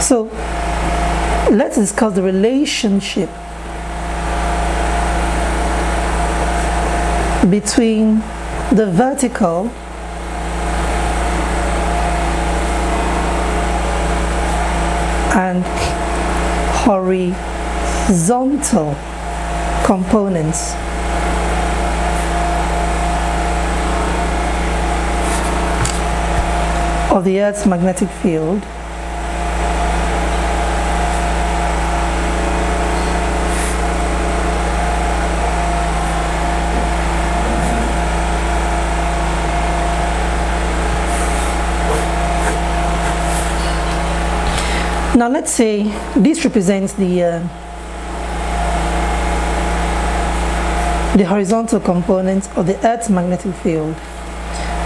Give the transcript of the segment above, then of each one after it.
So let's discuss the relationship between the vertical and horizontal components of the Earth's magnetic field Now let's say this represents the horizontal component of the Earth's magnetic field.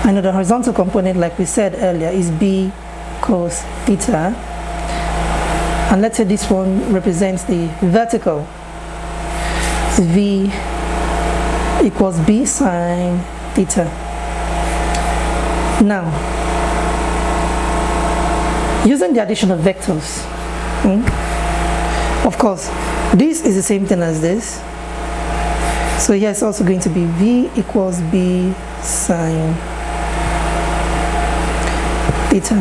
I know the horizontal component, like we said earlier, is B cos theta. And let's say this one represents the vertical. V equals B sine theta. Now, using the addition of vectors, of course, this is the same thing as this. So here it's also going to be V equals B sine theta.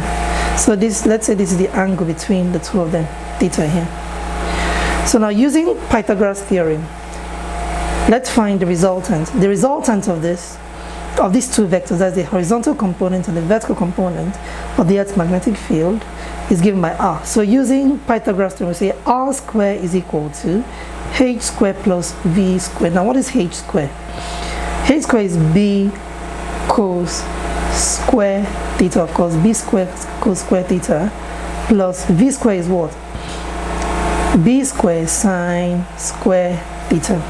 So this, let's say this is the angle between the two of them, theta here. So now using Pythagoras theorem, let's find the resultant. The resultant of this, of these two vectors, that's the horizontal component and the vertical component of the Earth's magnetic field, is given by R. So using Pythagoras theorem, we say R squared is equal to H squared plus V squared. Now what is H squared? H squared is B cos square theta, of course, B squared cos square theta, plus V squared is what? B squared sine square theta.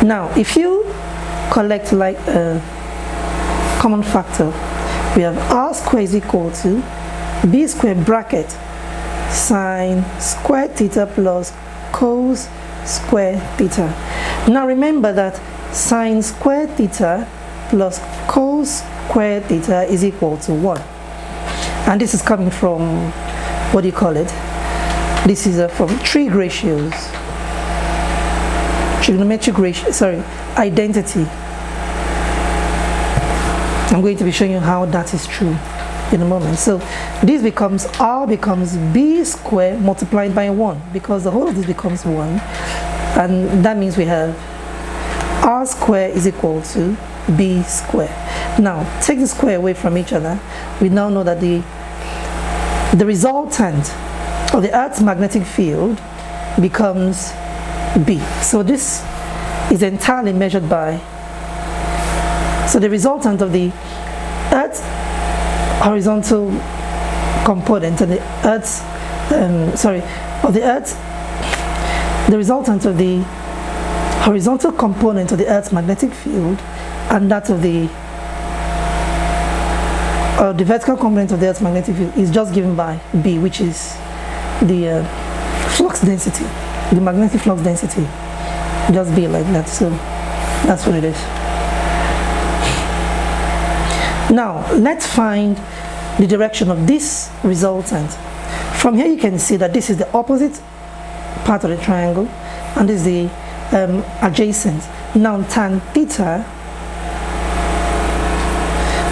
Now if you collect like a common factor, we have R squared is equal to B squared bracket sine square theta plus cos square theta. Now remember that sine square theta plus cos square theta is equal to 1. And this is coming from, what do you call it? This is from trig ratios. Trigonometric ratio, sorry, identity. I'm going to be showing you how that is true in a moment. So this becomes, R becomes B squared multiplied by 1, because the whole of this becomes 1, and that means we have R squared is equal to B squared. Now take the square away from each other. We now know that the resultant of the Earth's magnetic field becomes B. So this is entirely measured by, so the resultant of the Earth's horizontal component and the Earth's, the resultant of the horizontal component of the Earth's magnetic field and that of the vertical component of the Earth's magnetic field is just given by B, which is the flux density, the magnetic flux density. Just be like that. So that's what it is. Now let's find the direction of this resultant. From here you can see that this is the opposite part of the triangle and this is the adjacent. Now tan theta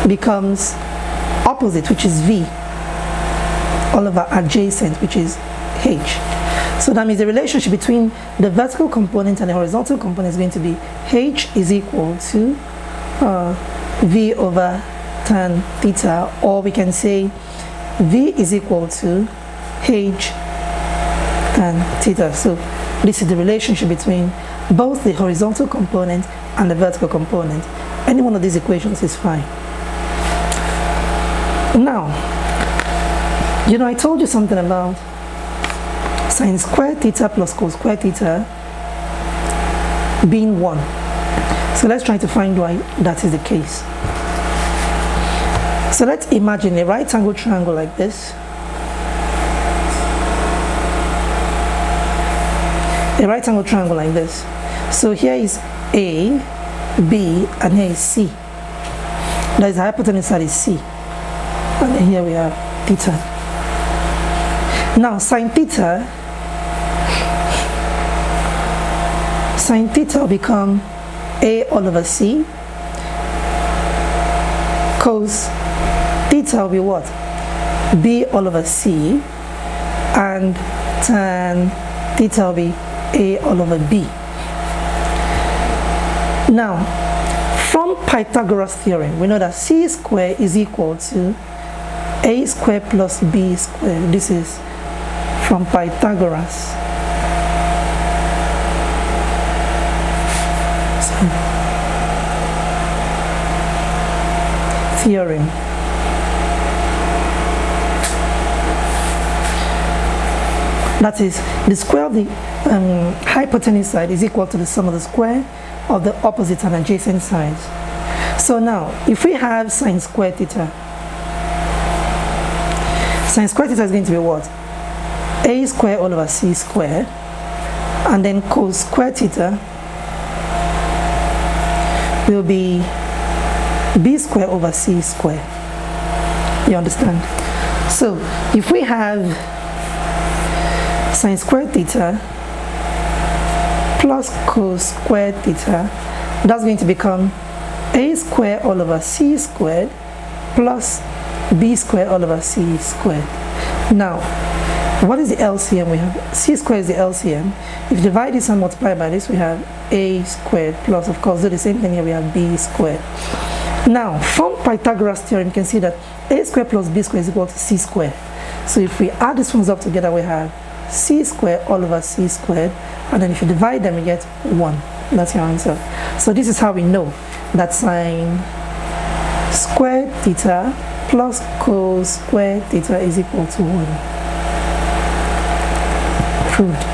becomes opposite, which is V, all over adjacent, which is H. So that means the relationship between the vertical component and the horizontal component is going to be H is equal to V over tan theta, or we can say V is equal to H tan theta. So this is the relationship between both the horizontal component and the vertical component. Any one of these equations is fine. Now, you know, I told you something about sine square theta plus cos square theta being 1. So let's try to find why that is the case. So let's imagine a right angle triangle like this. A right angle triangle like this. So here is A, B, and here is C. That is the hypotenuse side is C. And then here we have theta. Now sine theta will become A all over C. Cos theta will be what? B all over C. And tan theta will be A all over B. Now, from Pythagoras theorem, we know that C squared is equal to A squared plus B squared. This is from Pythagoras. Theorem. That is, the square of the hypotenuse side is equal to the sum of the square of the opposite and adjacent sides. So now, if we have sine squared theta is going to be what? A squared all over C squared, and then cos squared theta will be B squared over C squared. You understand? So if we have sine squared theta plus cos squared theta, that's going to become A squared all over C squared plus B squared all over C squared. Now, what is the LCM? We have C squared is the LCM. If you divide this and multiply by this, we have A squared plus, of course, do the same thing here, we have B squared. Now, from Pythagoras theorem, you can see that A squared plus B squared is equal to C squared. So if we add these ones up together, we have C squared all over C squared, and then if you divide them, you get 1. That's your answer. So this is how we know that sine squared theta plus cos squared theta is equal to 1. Proved.